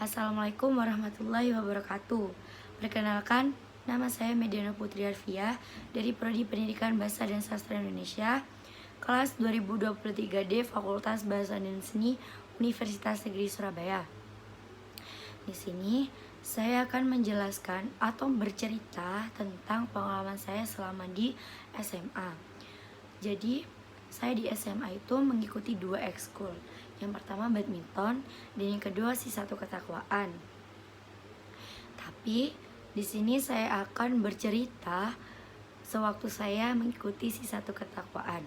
Assalamualaikum warahmatullahi wabarakatuh. Perkenalkan, nama saya Mediana Putri Arfiah dari Prodi Pendidikan Bahasa dan Sastra Indonesia, kelas 2023D Fakultas Bahasa dan Seni Universitas Negeri Surabaya. Di sini saya akan menjelaskan atau bercerita tentang pengalaman saya selama di SMA. Jadi, saya di SMA itu mengikuti 2 ekskul. Yang pertama badminton dan yang kedua si satu ketakwaan. Tapi di sini saya akan bercerita sewaktu saya mengikuti si satu ketakwaan.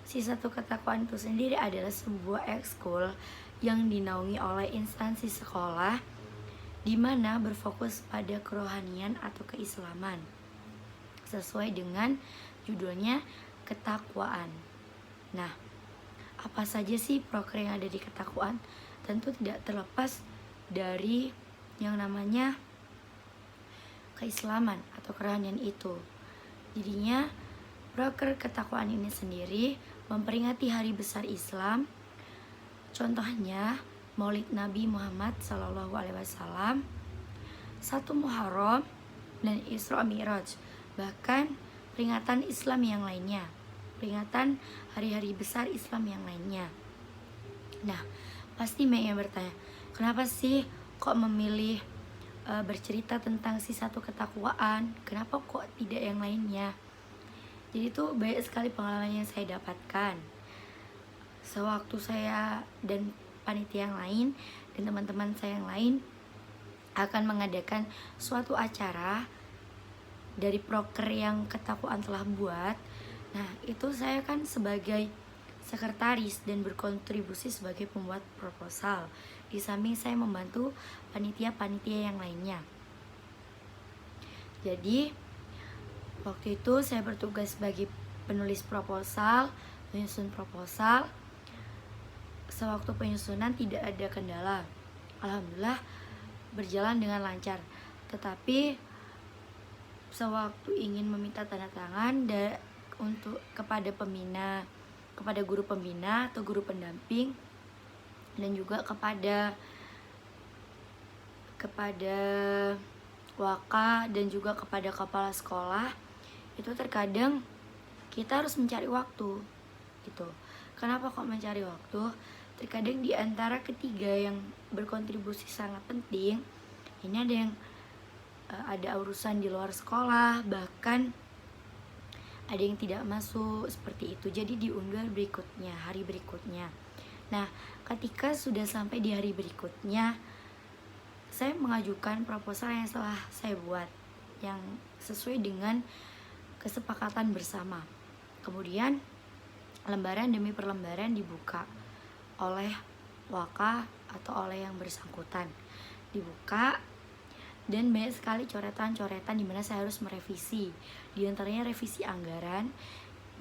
Si satu ketakwaan itu sendiri adalah sebuah ekskul yang dinaungi oleh instansi sekolah di mana berfokus pada kerohanian atau keislaman. Sesuai dengan judulnya ketakwaan. Nah, apa saja sih proker yang ada di ketakwaan? Tentu tidak terlepas dari yang namanya keislaman atau kerohanian itu. Jadinya proker ketakwaan ini sendiri memperingati hari besar Islam. Contohnya Maulid Nabi Muhammad SAW, 1 Muharram dan Isra Mi'raj. Bahkan peringatan Islam yang lainnya, peringatan hari-hari besar Islam yang lainnya. Nah, pasti banyak yang bertanya, kenapa sih kok memilih bercerita tentang si satu ketakwaan? Kenapa kok tidak yang lainnya? Jadi itu banyak sekali pengalaman yang saya dapatkan sewaktu saya dan panitia yang lain dan teman-teman saya yang lain akan mengadakan suatu acara dari proker yang ketakwaan telah buat. Nah, itu saya kan sebagai sekretaris dan berkontribusi sebagai pembuat proposal. Di samping saya membantu panitia-panitia yang lainnya. Jadi, waktu itu saya bertugas sebagai penulis proposal, menyusun proposal. Sewaktu penyusunan tidak ada kendala. Alhamdulillah berjalan dengan lancar. Tetapi sewaktu ingin meminta tanda tangan untuk kepada guru pembina atau guru pendamping, dan juga kepada waka dan juga kepada kepala sekolah, itu terkadang kita harus mencari waktu gitu. Kenapa kok mencari waktu? Terkadang di antara ketiga yang berkontribusi sangat penting ini ada urusan di luar sekolah, bahkan ada yang tidak masuk seperti itu, jadi diundur hari berikutnya. Nah, ketika sudah sampai di hari berikutnya, saya mengajukan proposal yang telah saya buat yang sesuai dengan kesepakatan bersama. Kemudian lembaran demi perlembaran dibuka oleh waka atau oleh yang bersangkutan, dibuka. Dan banyak sekali coretan-coretan di mana saya harus merevisi. Di antaranya revisi anggaran,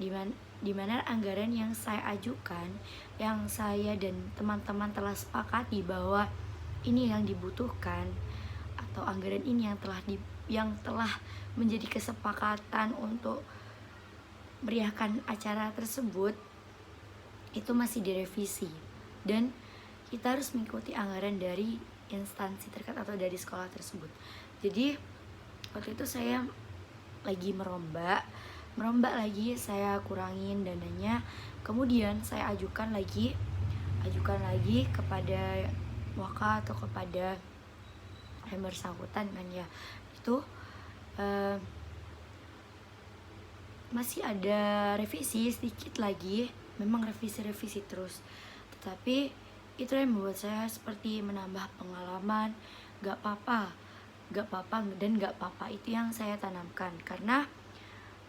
di mana anggaran yang saya ajukan, yang saya dan teman-teman telah sepakati bahwa ini yang dibutuhkan, atau anggaran ini yang telah menjadi kesepakatan untuk meriahkan acara tersebut, itu masih direvisi. Dan kita harus mengikuti anggaran dari instansi terkait atau dari sekolah tersebut. Jadi waktu itu saya lagi merombak lagi, saya kurangin dananya. Kemudian saya ajukan lagi kepada waka atau kepada yang bersangkutan kan ya. Itu masih ada revisi sedikit lagi, memang revisi terus. Tetapi itu yang membuat saya seperti menambah pengalaman. Gak apa-apa dan gak apa-apa itu yang saya tanamkan, karena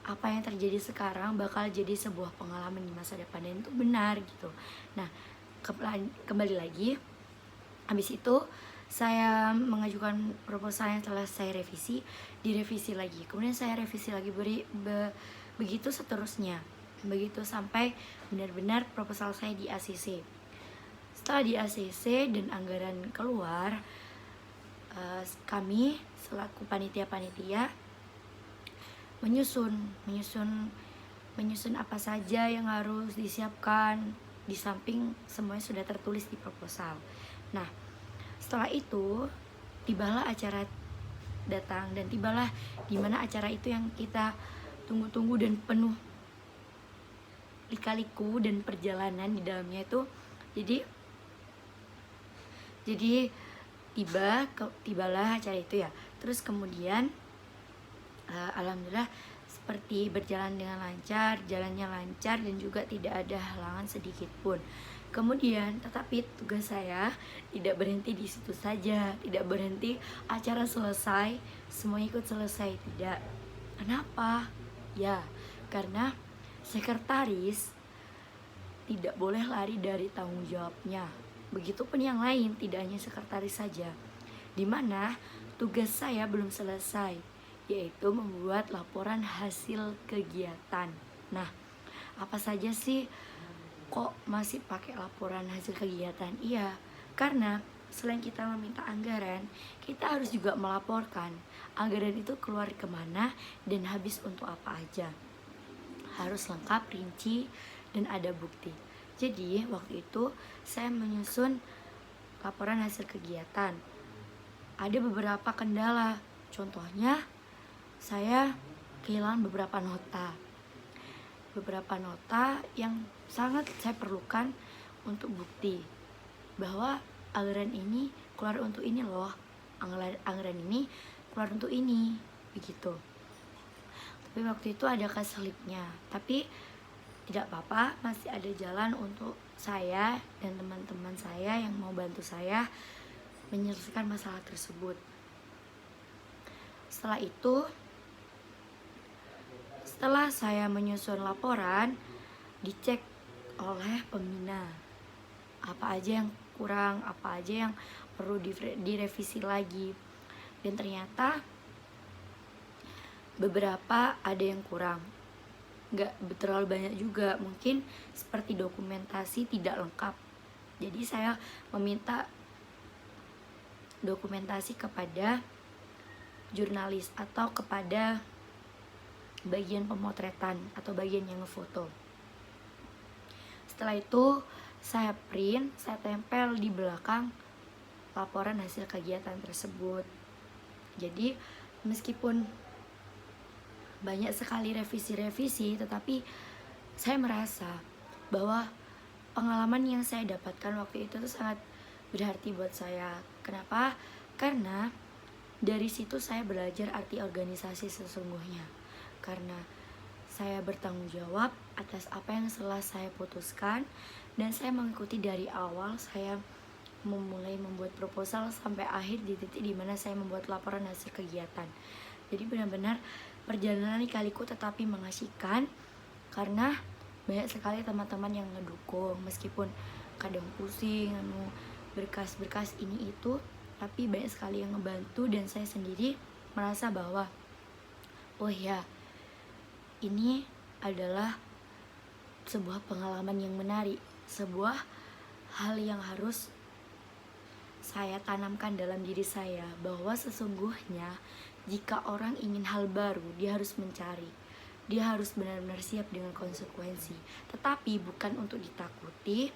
apa yang terjadi sekarang bakal jadi sebuah pengalaman di masa depan, dan itu benar gitu. Nah, kembali lagi, habis itu saya mengajukan proposal yang telah saya direvisi lagi, kemudian saya revisi lagi, begitu seterusnya, begitu sampai benar-benar proposal saya di ACC. Setelah di ACC dan anggaran keluar, kami selaku panitia menyusun apa saja yang harus disiapkan, di samping semuanya sudah tertulis di proposal. Nah, Setelah itu tibalah acara datang, dan tibalah dimana acara itu yang kita tunggu-tunggu dan penuh lika-liku dan perjalanan di dalamnya itu. Jadi tibalah acara itu ya. Terus kemudian alhamdulillah seperti berjalan dengan lancar, jalannya lancar dan juga tidak ada halangan sedikit pun. Kemudian tetapi tugas saya tidak berhenti di situ saja, tidak berhenti acara selesai, semua ikut selesai, tidak. Kenapa? Ya, karena sekretaris tidak boleh lari dari tanggung jawabnya. Begitupun yang lain, tidak hanya sekretaris saja. Dimana tugas saya belum selesai, yaitu membuat laporan hasil kegiatan. Nah, apa saja sih kok masih pakai laporan hasil kegiatan? Iya, karena selain kita meminta anggaran, kita harus juga melaporkan anggaran itu keluar kemana dan habis untuk apa aja. Harus lengkap, rinci, dan ada bukti. Jadi waktu itu saya menyusun laporan hasil kegiatan. Ada beberapa kendala, contohnya saya kehilangan beberapa nota yang sangat saya perlukan untuk bukti bahwa anggaran ini keluar untuk ini loh, anggaran ini keluar untuk ini, begitu. Tapi waktu itu ada keselipnya, tapi tidak apa-apa, masih ada jalan untuk saya dan teman-teman saya yang mau bantu saya menyelesaikan masalah tersebut. Setelah saya menyusun laporan, dicek oleh pembina apa aja yang kurang, apa aja yang perlu direvisi lagi. Dan ternyata beberapa ada yang kurang, nggak terlalu banyak juga, mungkin seperti dokumentasi tidak lengkap. Jadi saya meminta dokumentasi kepada jurnalis atau kepada bagian pemotretan atau bagian yang ngefoto. Setelah itu saya print, saya tempel di belakang laporan hasil kegiatan tersebut. Jadi meskipun banyak sekali revisi-revisi, tetapi saya merasa bahwa pengalaman yang saya dapatkan waktu itu tuh sangat berarti buat saya. Kenapa? Karena dari situ saya belajar arti organisasi sesungguhnya. Karena saya bertanggung jawab atas apa yang telah saya putuskan, dan saya mengikuti dari awal. Saya memulai membuat proposal sampai akhir di titik dimana saya membuat laporan hasil kegiatan. Jadi benar-benar perjalanan lika-liku tetapi mengasihkan, karena banyak sekali teman-teman yang ngedukung, meskipun kadang pusing berkas-berkas ini itu, tapi banyak sekali yang ngebantu. Dan saya sendiri merasa bahwa oh ya, ini adalah sebuah pengalaman yang menarik, sebuah hal yang harus saya tanamkan dalam diri saya, bahwa sesungguhnya jika orang ingin hal baru, dia harus mencari, dia harus benar-benar siap dengan konsekuensi. Tetapi bukan untuk ditakuti,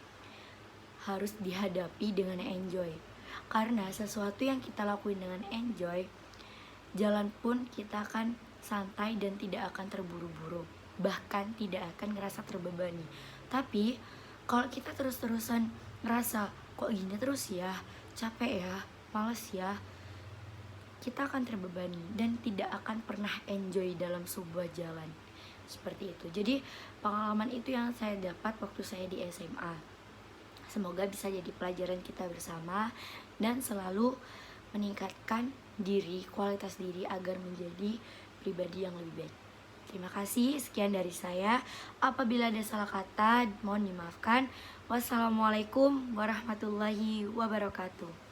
harus dihadapi dengan enjoy. Karena sesuatu yang kita lakuin dengan enjoy, jalan pun kita akan santai dan tidak akan terburu-buru, bahkan tidak akan ngerasa terbebani. Tapi kalau kita terus-terusan ngerasa kok gini terus ya, capek ya, males ya, kita akan terbebani dan tidak akan pernah enjoy dalam sebuah jalan. Seperti itu. Jadi pengalaman itu yang saya dapat waktu saya di SMA. Semoga bisa jadi pelajaran kita bersama dan selalu meningkatkan diri, kualitas diri agar menjadi pribadi yang lebih baik. Terima kasih, sekian dari saya. Apabila ada salah kata, mohon dimaafkan. Wassalamualaikum warahmatullahi wabarakatuh.